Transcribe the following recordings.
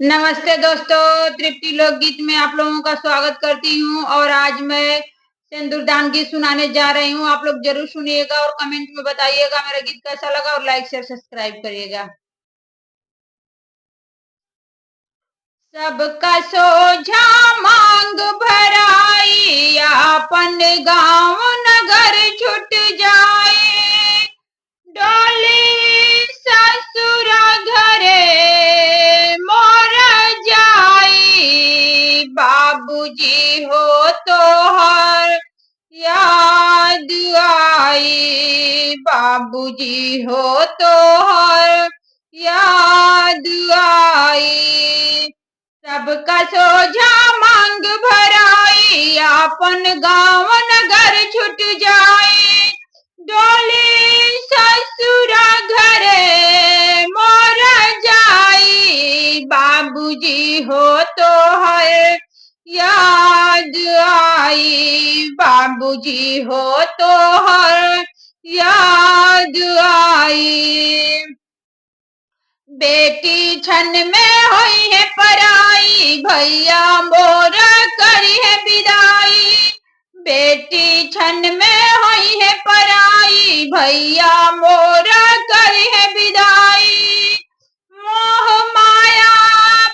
नमस्ते दोस्तों, तृप्ति लोकगीत में आप लोगों का स्वागत करती हूँ और आज मैं सिंदूरदान गीत सुनाने जा रही हूँ। आप लोग जरूर सुनिएगा और कमेंट में बताइएगा मेरा गीत कैसा लगा और लाइक शेयर सब्सक्राइब करिएगा। सबका सोझा मांग भराई, अपन गांव नगर छूट जाए। डोली ससुरा घरे मोर जाई, बाबूजी हो तो हर याद आई, बाबूजी हो तो हर याद आई। सबका सोझा मांग भराई, अपन गांव नगर छूट जाए। डोली ससुरा घरे मोर जाई, बाबूजी हो तो है याद आई, बाबूजी हो तो है याद आई। बेटी छन में होई है पराई, भैया मोर करी है विदाई। बेटी छन में होई है पराई, भैया मोर करी है विदाई। मोह माया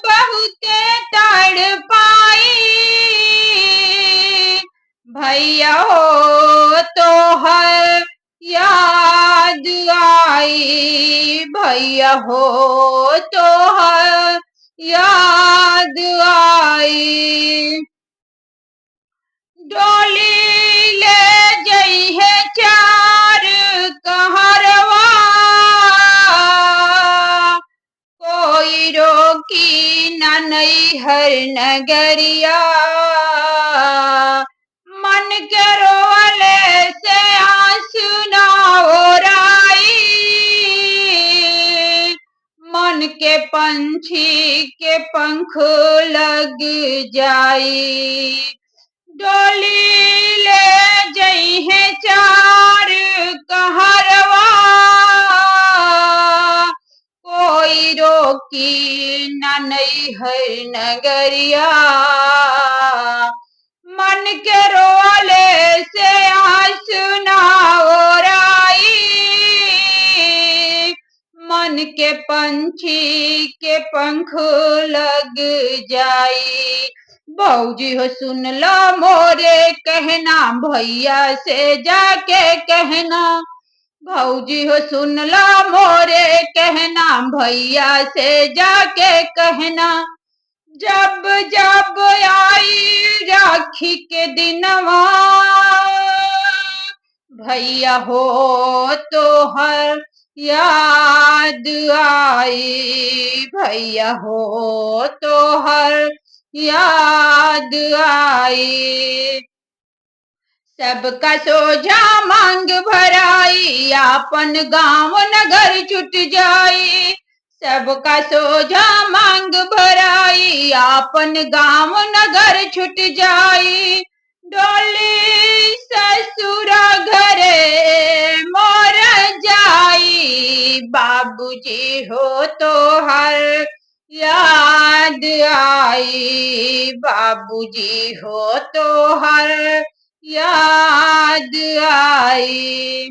बहुते तड़पाई, भैया हो तो है याद आई, भैया हो तो है याद आई। डोली ले जई है चार कहरवा, कोई रोकी न नैहर नगरिया। मन के रोले से आंसू न ओराई, मन के पंछी के पंख लग जाई। डोली ले जई है चार कहरवा, कोई रोकी न नैहर नगरिया। मन के रोले से आंसू न ओराई, मन के पंछी के पंख लग जाई। भौजी हो सुन लो मोरे कहना, भैया से जाके कहना। भौजी हो सुन लो मोरे कहना, भैया से जाके कहना। जब जब आई राखी के दिनवा, भैया हो तो हर याद आई, भैया हो तो हर याद आई। सबका सोझा मांग भराई, अपन गांव नगर छूट जाई। सबका सोझा मांग भराई, अपन गांव नगर छूट जाई। डोली ससुरा घरे मोर जाई, बाबूजी हो तो हर याद आई, बाबूजी हो तो हर याद आई।